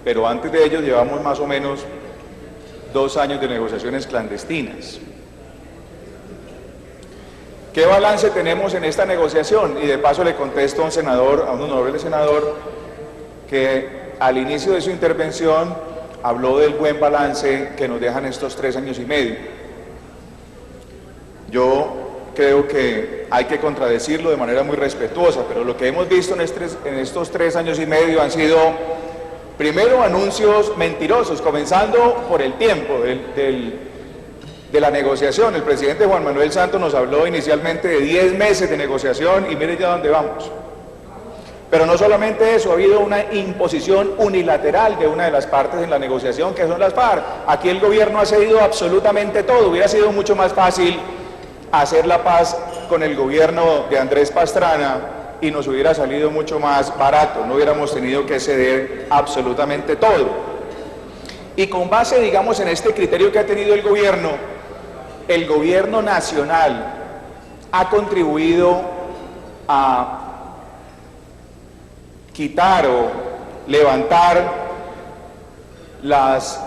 pero antes de ello llevamos más o menos 2 años de negociaciones clandestinas. ¿Qué balance tenemos en esta negociación? Y de paso le contesto a un senador, a un honorable senador, que al inicio de su intervención habló del buen balance que nos dejan estos 3 años y medio. Yo creo que hay que contradecirlo de manera muy respetuosa, pero lo que hemos visto en estos 3 años y medio han sido, primero, anuncios mentirosos, comenzando por el tiempo de la negociación. El presidente Juan Manuel Santos nos habló inicialmente de 10 meses de negociación y mire ya dónde vamos. Pero no solamente eso, ha habido una imposición unilateral de una de las partes en la negociación, que son las FARC. Aquí el gobierno ha cedido absolutamente todo. Hubiera sido mucho más fácil hacer la paz con el gobierno de Andrés Pastrana y nos hubiera salido mucho más barato, no hubiéramos tenido que ceder absolutamente todo. Y con base, digamos, en este criterio que ha tenido el gobierno nacional ha contribuido a quitar o levantar las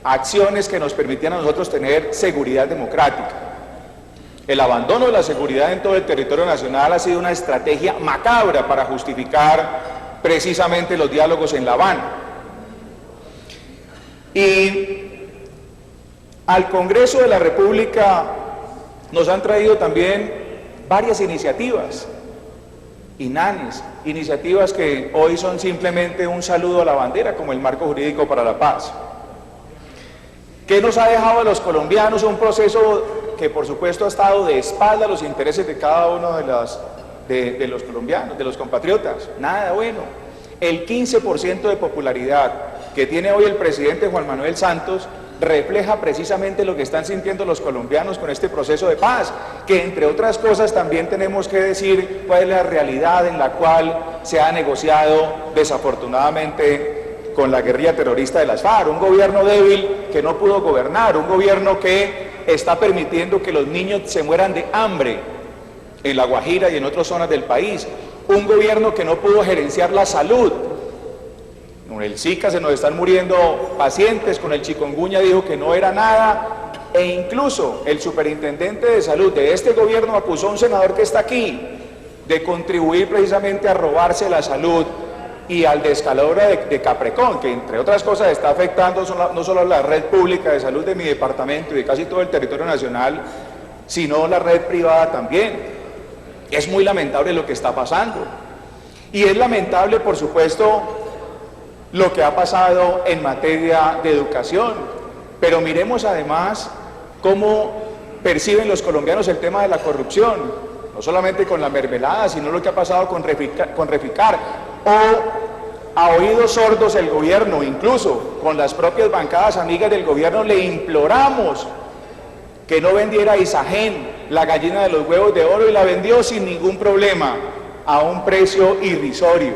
acciones que nos permitían a nosotros tener seguridad democrática. El abandono de la seguridad en todo el territorio nacional ha sido una estrategia macabra para justificar precisamente los diálogos en La Habana. Y al Congreso de la República nos han traído también varias iniciativas, INANES, iniciativas que hoy son simplemente un saludo a la bandera, como el Marco Jurídico para la Paz. ¿Qué nos ha dejado a los colombianos? Un proceso que por supuesto ha estado de espalda a los intereses de cada uno de los colombianos, de los compatriotas. Nada bueno. El 15% de popularidad que tiene hoy el presidente Juan Manuel Santos refleja precisamente lo que están sintiendo los colombianos con este proceso de paz, que entre otras cosas también tenemos que decir cuál es la realidad en la cual se ha negociado desafortunadamente con la guerrilla terrorista de las FARC, un gobierno débil que no pudo gobernar, un gobierno que está permitiendo que los niños se mueran de hambre en La Guajira y en otras zonas del país, un gobierno que no pudo gerenciar la salud. Con el Zika se nos están muriendo pacientes, con el chikungunya dijo que no era nada, e incluso el superintendente de salud de este gobierno acusó a un senador que está aquí de contribuir precisamente a robarse la salud y al descalabro de Caprecón, que entre otras cosas está afectando no solo la red pública de salud de mi departamento y de casi todo el territorio nacional, sino la red privada también. Es muy lamentable lo que está pasando. Y es lamentable, por supuesto, lo que ha pasado en materia de educación. Pero miremos además cómo perciben los colombianos el tema de la corrupción, no solamente con la mermelada, sino lo que ha pasado con Reficar, o a oídos sordos el gobierno, incluso con las propias bancadas amigas del gobierno, le imploramos que no vendiera Isagen, la gallina de los huevos de oro, y la vendió sin ningún problema, a un precio irrisorio.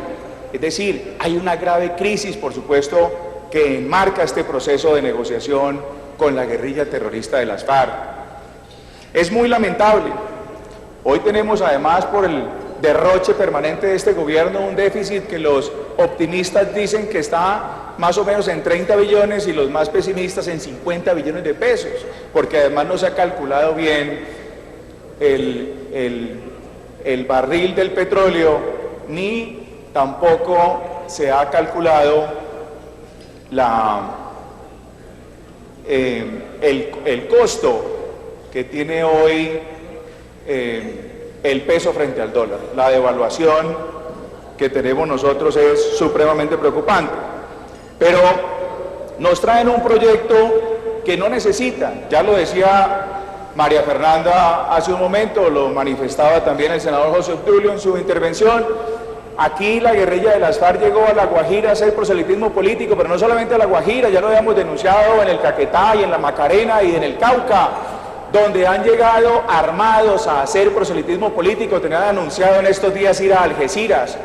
Es decir, hay una grave crisis, por supuesto, que enmarca este proceso de negociación con la guerrilla terrorista de las FARC. Es muy lamentable. Hoy tenemos además, por el derroche permanente de este gobierno, un déficit que los optimistas dicen que está más o menos en 30 billones y los más pesimistas en 50 billones de pesos, porque además no se ha calculado bien el barril del petróleo, ni tampoco se ha calculado el costo que tiene hoy el peso frente al dólar. La devaluación que tenemos nosotros es supremamente preocupante. Pero nos traen un proyecto que no necesitan, ya lo decía María Fernanda hace un momento, lo manifestaba también el senador José Obdulio en su intervención. Aquí la guerrilla de las FARC llegó a La Guajira a hacer proselitismo político, pero no solamente a La Guajira, ya lo habíamos denunciado en el Caquetá y en la Macarena y en el Cauca, donde han llegado armados a hacer proselitismo político. Tenían anunciado en estos días ir a Algeciras,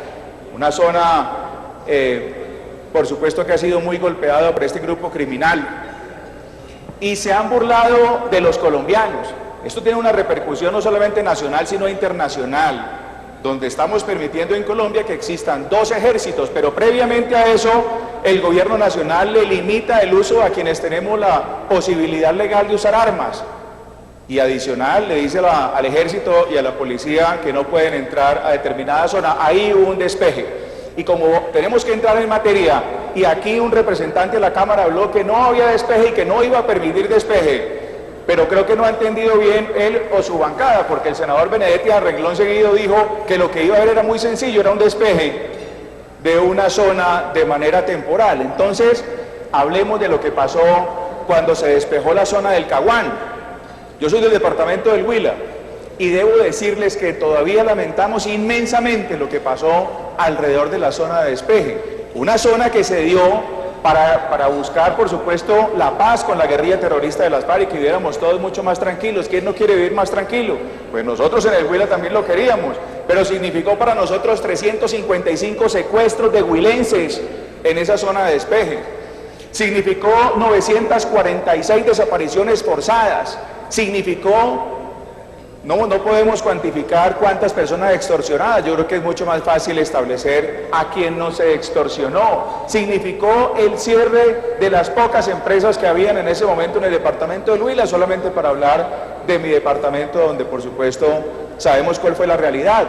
una zona, por supuesto, que ha sido muy golpeada por este grupo criminal. Y se han burlado de los colombianos. Esto tiene una repercusión no solamente nacional, sino internacional, donde estamos permitiendo en Colombia que existan 2 ejércitos, pero previamente a eso el gobierno nacional le limita el uso a quienes tenemos la posibilidad legal de usar armas. Y adicional le dice al ejército y a la policía que no pueden entrar a determinada zona. Ahí hubo un despeje. Y como tenemos que entrar en materia, y aquí un representante de la Cámara habló que no había despeje y que no iba a permitir despeje, pero creo que no ha entendido bien él o su bancada, porque el senador Benedetti a renglón seguido dijo que lo que iba a haber era muy sencillo, era un despeje de una zona de manera temporal. Entonces, hablemos de lo que pasó cuando se despejó la zona del Caguán. Yo soy del departamento del Huila y debo decirles que todavía lamentamos inmensamente lo que pasó alrededor de la zona de despeje. Una zona que se dio para buscar, por supuesto, la paz con la guerrilla terrorista de las FARC y que viviéramos todos mucho más tranquilos. ¿Quién no quiere vivir más tranquilo? Pues nosotros en el Huila también lo queríamos, pero significó para nosotros 355 secuestros de huilenses en esa zona de despeje. Significó 946 desapariciones forzadas. Significó, no podemos cuantificar cuántas personas extorsionadas, yo creo que es mucho más fácil establecer a quién no se extorsionó. Significó el cierre de las pocas empresas que habían en ese momento en el departamento del Huila, solamente para hablar de mi departamento, donde por supuesto sabemos cuál fue la realidad.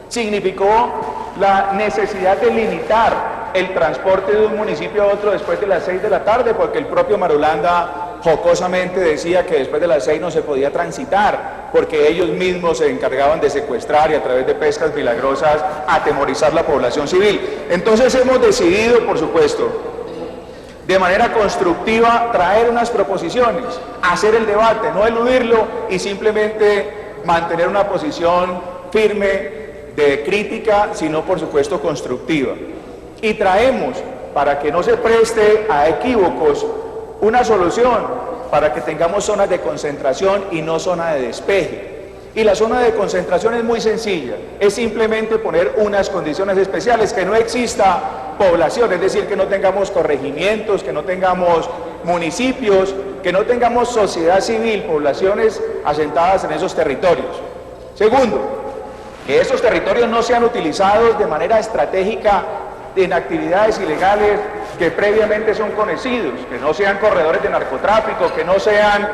Significó la necesidad de limitar el transporte de un municipio a otro después de las 6 de la tarde, porque el propio Marulanda jocosamente decía que después de las 6 no se podía transitar, porque ellos mismos se encargaban de secuestrar y a través de pescas milagrosas atemorizar la población civil. Entonces hemos decidido, por supuesto, de manera constructiva traer unas proposiciones, hacer el debate, no eludirlo y simplemente mantener una posición firme de crítica, sino por supuesto constructiva. Y traemos, para que no se preste a equívocos, una solución para que tengamos zonas de concentración y no zona de despeje. Y la zona de concentración es muy sencilla, es simplemente poner unas condiciones especiales, que no exista población, es decir, que no tengamos corregimientos, que no tengamos municipios, que no tengamos sociedad civil, poblaciones asentadas en esos territorios. Segundo, que esos territorios no sean utilizados de manera estratégica en actividades ilegales que previamente son conocidos, que no sean corredores de narcotráfico, que no sean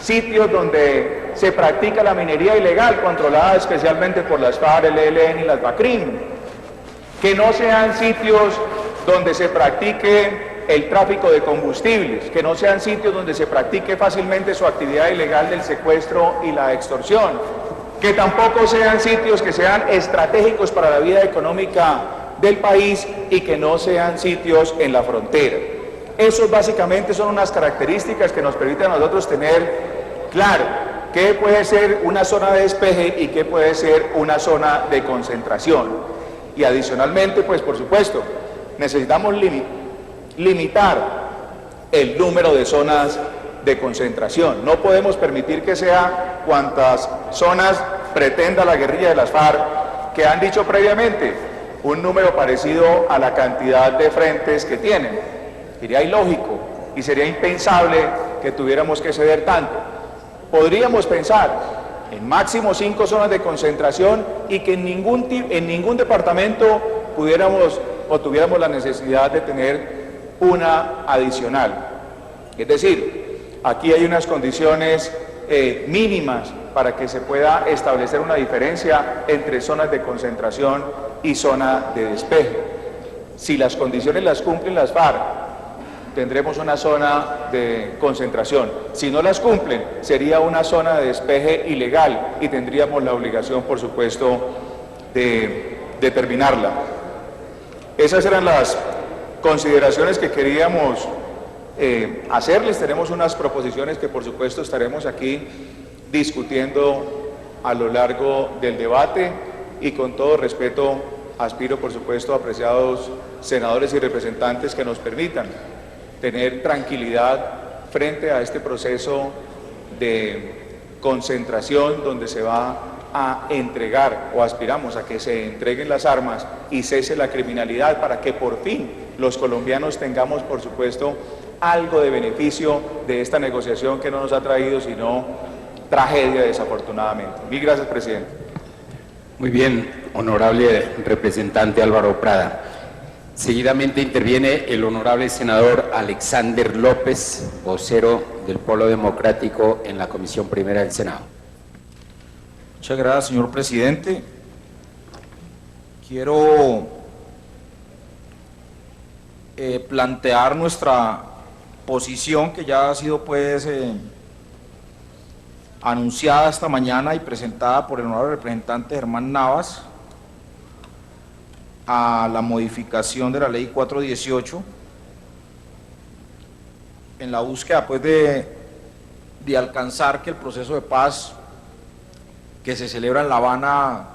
sitios donde se practica la minería ilegal, controlada especialmente por las FARC, el ELN y las BACRIM, que no sean sitios donde se practique el tráfico de combustibles, que no sean sitios donde se practique fácilmente su actividad ilegal del secuestro y la extorsión, que tampoco sean sitios que sean estratégicos para la vida económica del país y que no sean sitios en la frontera. Esos básicamente son unas características que nos permiten a nosotros tener claro qué puede ser una zona de despeje y qué puede ser una zona de concentración. Y adicionalmente, pues por supuesto, necesitamos limitar el número de zonas de concentración. No podemos permitir que sea cuantas zonas pretenda la guerrilla de las FARC, que han dicho previamente un número parecido a la cantidad de frentes que tienen. Sería ilógico y sería impensable que tuviéramos que ceder tanto. Podríamos pensar en máximo 5 zonas de concentración y que en ningún departamento pudiéramos o tuviéramos la necesidad de tener una adicional. Es decir, aquí hay unas condiciones mínimas para que se pueda establecer una diferencia entre zonas de concentración y zona de despeje. Si las condiciones las cumplen las FARC, tendremos una zona de concentración. Si no las cumplen, sería una zona de despeje ilegal y tendríamos la obligación, por supuesto, de determinarla. Esas eran las consideraciones que queríamos hacerles. Tenemos unas proposiciones que por supuesto estaremos aquí discutiendo a lo largo del debate y con todo respeto aspiro por supuesto apreciados senadores y representantes que nos permitan tener tranquilidad frente a este proceso de concentración donde se va a entregar o aspiramos a que se entreguen las armas y cese la criminalidad para que por fin los colombianos tengamos por supuesto algo de beneficio de esta negociación que no nos ha traído sino tragedia desafortunadamente. Mil gracias, presidente. Muy bien, honorable representante Álvaro Prada. Seguidamente interviene el honorable senador Alexander López, vocero del Polo Democrático en la Comisión Primera del Senado. Muchas gracias, señor presidente. Quiero plantear nuestra posición, que ya ha sido pues anunciada esta mañana y presentada por el honorable representante Germán Navas, a la modificación de la ley 418 en la búsqueda pues de alcanzar que el proceso de paz que se celebra en La Habana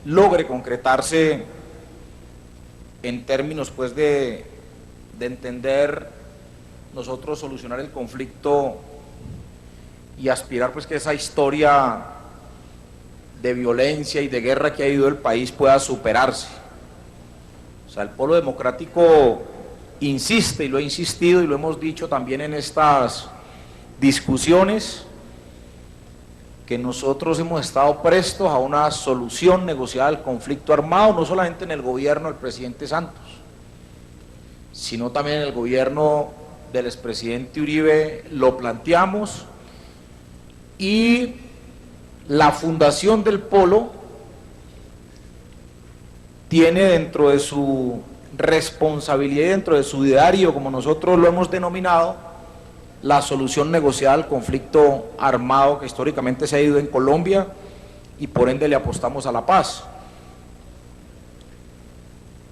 logre concretarse en términos pues de entender nosotros solucionar el conflicto y aspirar pues que esa historia de violencia y de guerra que ha vivido el país pueda superarse. O sea, el Polo Democrático insiste, y lo ha insistido y lo hemos dicho también en estas discusiones, que nosotros hemos estado prestos a una solución negociada al conflicto armado, no solamente en el gobierno del presidente Santos, sino también en el gobierno del expresidente Uribe lo planteamos, y la fundación del Polo tiene dentro de su responsabilidad, dentro de su diario, como nosotros lo hemos denominado, la solución negociada al conflicto armado que históricamente se ha ido en Colombia, y por ende le apostamos a la paz.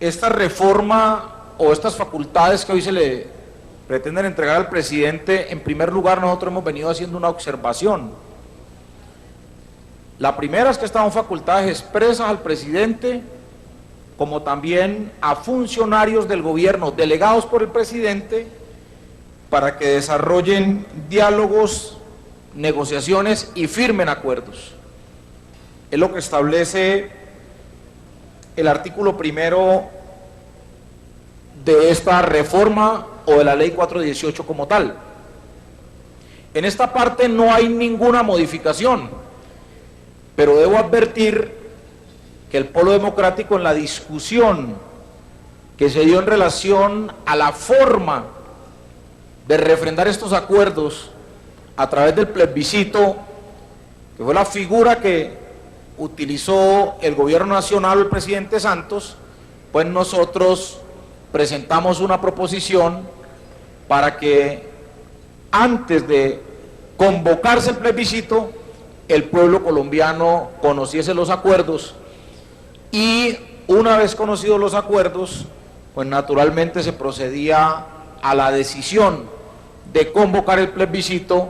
Esta reforma o estas facultades que hoy se le pretenden entregar al presidente, en primer lugar nosotros hemos venido haciendo una observación. La primera es que estas son facultades expresas al presidente, como también a funcionarios del gobierno delegados por el presidente, para que desarrollen diálogos, negociaciones y firmen acuerdos. Es lo que establece el artículo primero de esta reforma o de la ley 418 como tal. En esta parte no hay ninguna modificación, pero debo advertir que el Polo Democrático, en la discusión que se dio en relación a la forma de refrendar estos acuerdos a través del plebiscito, que fue la figura que utilizó el gobierno nacional, el presidente Santos, pues nosotros presentamos una proposición para que antes de convocarse el plebiscito, el pueblo colombiano conociese los acuerdos, y una vez conocidos los acuerdos, pues naturalmente se procedía a la decisión de convocar el plebiscito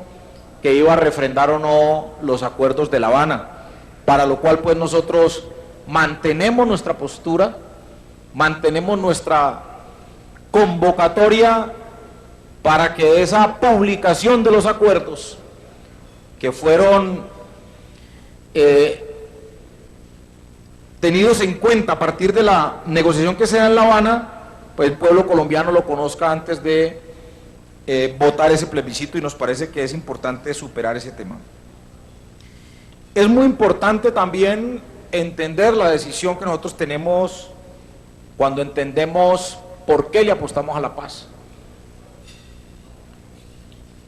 que iba a refrendar o no los acuerdos de La Habana, para lo cual pues nosotros mantenemos nuestra postura, mantenemos nuestra convocatoria para que esa publicación de los acuerdos que fueron tenidos en cuenta a partir de la negociación que se da en La Habana, pues el pueblo colombiano lo conozca antes de votar ese plebiscito, y nos parece que es importante superar ese tema. Es muy importante también entender la decisión que nosotros tenemos cuando entendemos por qué le apostamos a la paz.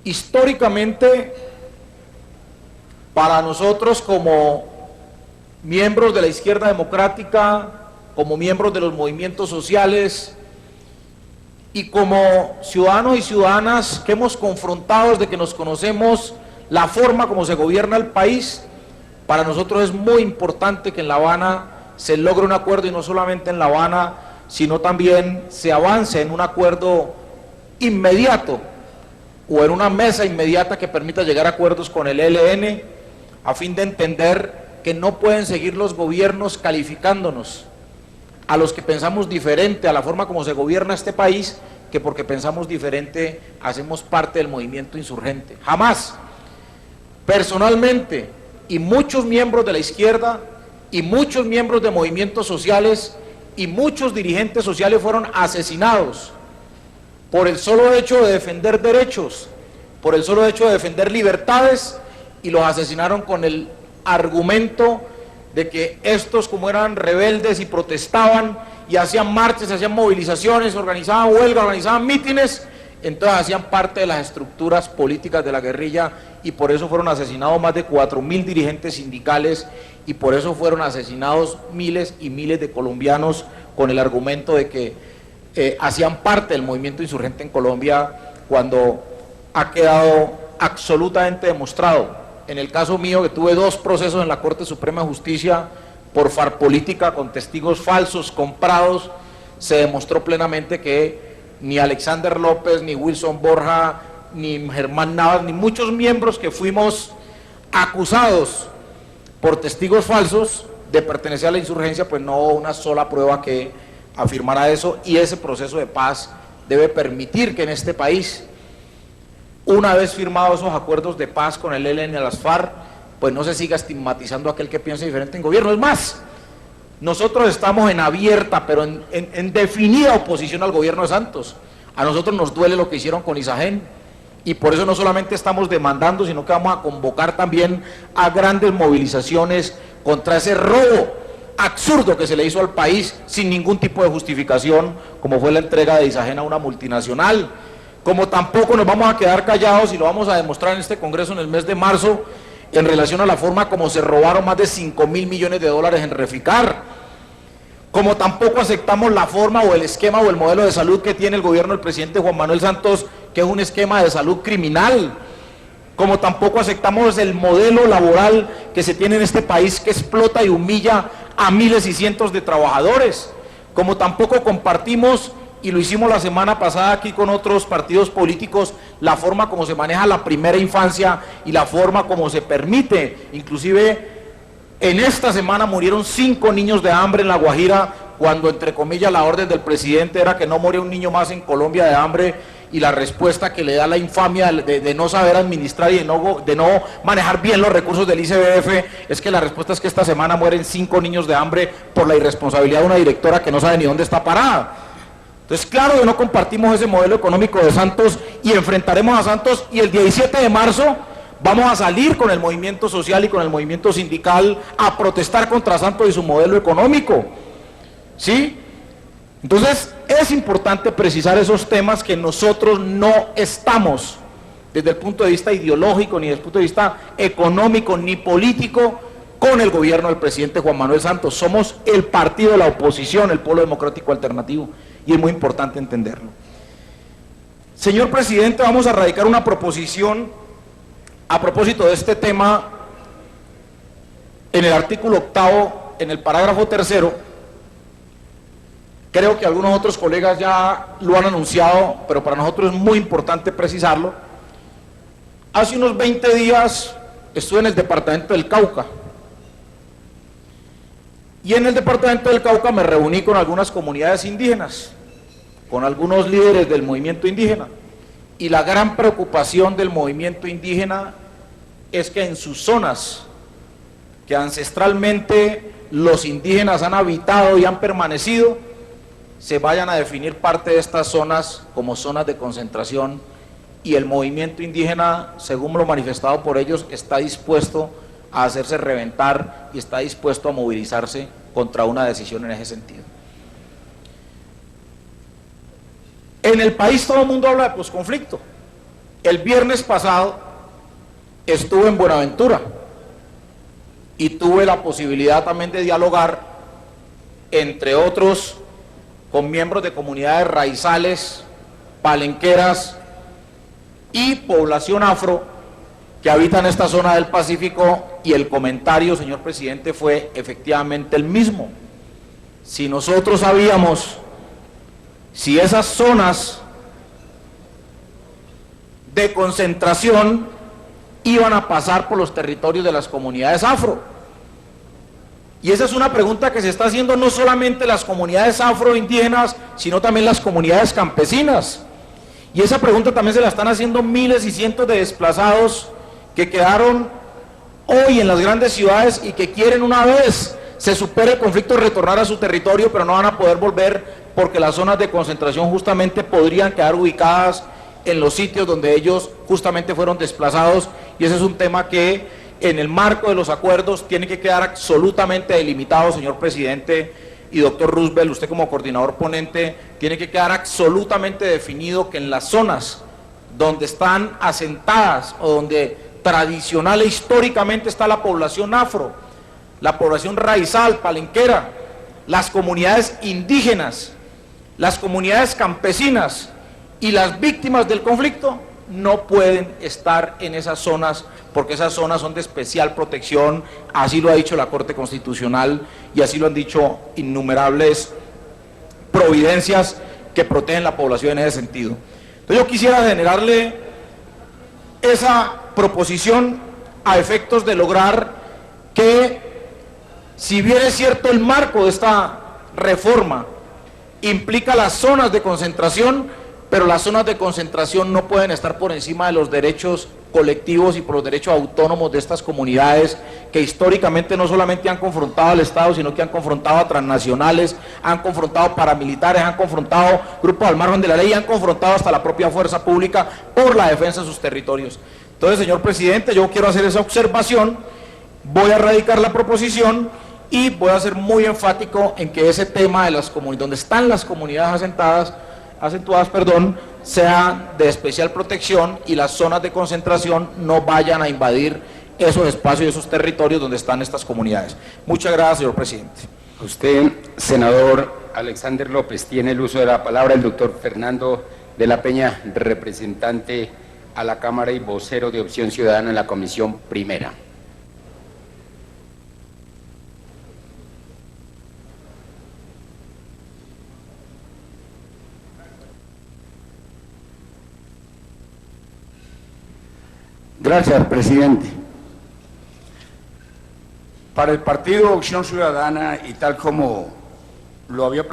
Históricamente, para nosotros como miembros de la izquierda democrática, como miembros de los movimientos sociales y como ciudadanos y ciudadanas que hemos confrontado desde que nos conocemos la forma como se gobierna el país, para nosotros es muy importante que en La Habana se logre un acuerdo, y no solamente en La Habana, sino también se avance en un acuerdo inmediato o en una mesa inmediata que permita llegar a acuerdos con el ELN, a fin de entender que no pueden seguir los gobiernos calificándonos a los que pensamos diferente a la forma como se gobierna este país, que porque pensamos diferente hacemos parte del movimiento insurgente. Jamás. Personalmente, y muchos miembros de la izquierda, y muchos miembros de movimientos sociales, y muchos dirigentes sociales fueron asesinados por el solo hecho de defender derechos, por el solo hecho de defender libertades, y los asesinaron con el argumento de que estos, como eran rebeldes y protestaban y hacían marchas, hacían movilizaciones, organizaban huelgas, organizaban mítines, entonces hacían parte de las estructuras políticas de la guerrilla y por eso fueron asesinados más de 4.000 dirigentes sindicales y por eso fueron asesinados miles y miles de colombianos con el argumento de que hacían parte del movimiento insurgente en Colombia, cuando ha quedado absolutamente demostrado. En el caso mío, que tuve 2 procesos en la Corte Suprema de Justicia por farpolítica con testigos falsos comprados, se demostró plenamente que ni Alexander López, ni Wilson Borja, ni Germán Navas, ni muchos miembros que fuimos acusados por testigos falsos de pertenecer a la insurgencia, pues no hubo una sola prueba que afirmara eso, y ese proceso de paz debe permitir que en este país, una vez firmados esos acuerdos de paz con el ELN y las FARC, pues no se siga estigmatizando a aquel que piensa diferente en gobierno. Es más, nosotros estamos en abierta, pero en definida oposición al gobierno de Santos. A nosotros nos duele lo que hicieron con Isagen, y por eso no solamente estamos demandando, sino que vamos a convocar también a grandes movilizaciones contra ese robo absurdo que se le hizo al país sin ningún tipo de justificación, como fue la entrega de Isagen a una multinacional. Como tampoco nos vamos a quedar callados, y lo vamos a demostrar en este Congreso en el mes de marzo, en relación a la forma como se robaron más de 5.000 millones de dólares en Reficar. Como tampoco aceptamos la forma o el esquema o el modelo de salud que tiene el gobierno del presidente Juan Manuel Santos, que es un esquema de salud criminal. Como tampoco aceptamos el modelo laboral que se tiene en este país, que explota y humilla a miles y cientos de trabajadores. Como tampoco compartimos, y lo hicimos la semana pasada aquí con otros partidos políticos, la forma como se maneja la primera infancia y la forma como se permite. Inclusive en esta semana murieron 5 niños de hambre en La Guajira, cuando entre comillas la orden del presidente era que no moría un niño más en Colombia de hambre, y la respuesta que le da la infamia de no saber administrar y de no manejar bien los recursos del ICBF es que la respuesta es que esta semana mueren 5 niños de hambre por la irresponsabilidad de una directora que no sabe ni dónde está parada. Entonces, claro que no compartimos ese modelo económico de Santos y enfrentaremos a Santos, y el 17 de marzo vamos a salir con el movimiento social y con el movimiento sindical a protestar contra Santos y su modelo económico, ¿sí? Entonces, es importante precisar esos temas, que nosotros no estamos, desde el punto de vista ideológico, ni desde el punto de vista económico, ni político, con el gobierno del presidente Juan Manuel Santos. Somos el partido de la oposición, el Polo Democrático Alternativo, y es muy importante entenderlo. Señor presidente, vamos a radicar una proposición a propósito de este tema en el artículo 8º, en el parágrafo 3º. Creo que algunos otros colegas ya lo han anunciado, pero para nosotros es muy importante precisarlo. Hace unos 20 días estuve en el departamento del Cauca, y en el departamento del Cauca me reuní con algunas comunidades indígenas, con algunos líderes del movimiento indígena, y la gran preocupación del movimiento indígena es que en sus zonas que ancestralmente los indígenas han habitado y han permanecido, se vayan a definir parte de estas zonas como zonas de concentración, y el movimiento indígena, según lo manifestado por ellos, está dispuesto a hacerse reventar y está dispuesto a movilizarse contra una decisión en ese sentido. En el país todo el mundo habla de posconflicto. El viernes pasado estuve en Buenaventura y tuve la posibilidad también de dialogar, entre otros, con miembros de comunidades raizales, palenqueras y población afro que habita en esta zona del Pacífico, y el comentario, señor presidente, fue efectivamente el mismo. Si nosotros sabíamos si esas zonas de concentración iban a pasar por los territorios de las comunidades afro. Y esa es una pregunta que se está haciendo no solamente las comunidades afroindígenas, sino también las comunidades campesinas. Y esa pregunta también se la están haciendo miles y cientos de desplazados que quedaron hoy en las grandes ciudades y que quieren, una vez se supere el conflicto, retornar a su territorio, pero no van a poder volver porque las zonas de concentración justamente podrían quedar ubicadas en los sitios donde ellos justamente fueron desplazados, y ese es un tema que en el marco de los acuerdos tiene que quedar absolutamente delimitado, señor presidente, y doctor Roosevelt, usted como coordinador ponente, tiene que quedar absolutamente definido que en las zonas donde están asentadas o donde tradicional e históricamente está la población afro, la población raizal, palenquera, las comunidades indígenas, las comunidades campesinas y las víctimas del conflicto no pueden estar en esas zonas porque esas zonas son de especial protección, así lo ha dicho la Corte Constitucional y así lo han dicho innumerables providencias que protegen la población en ese sentido. Entonces yo quisiera generarle esa proposición a efectos de lograr que, si bien es cierto el marco de esta reforma implica las zonas de concentración, pero las zonas de concentración no pueden estar por encima de los derechos colectivos y por los derechos autónomos de estas comunidades que históricamente no solamente han confrontado al Estado, sino que han confrontado a transnacionales, han confrontado paramilitares, han confrontado grupos al margen de la ley, han confrontado hasta la propia fuerza pública por la defensa de sus territorios. Entonces, señor presidente, yo quiero hacer esa observación, voy a radicar la proposición y voy a ser muy enfático en que ese tema de las comunidades, donde están las comunidades acentuadas, sea de especial protección y las zonas de concentración no vayan a invadir esos espacios y esos territorios donde están estas comunidades. Muchas gracias, señor presidente. Usted, senador Alexander López, tiene el uso de la palabra. El doctor Fernando de la Peña, representante a la Cámara y vocero de Opción Ciudadana en la Comisión Primera. Gracias, presidente. Para el Partido Acción Ciudadana, y tal como lo había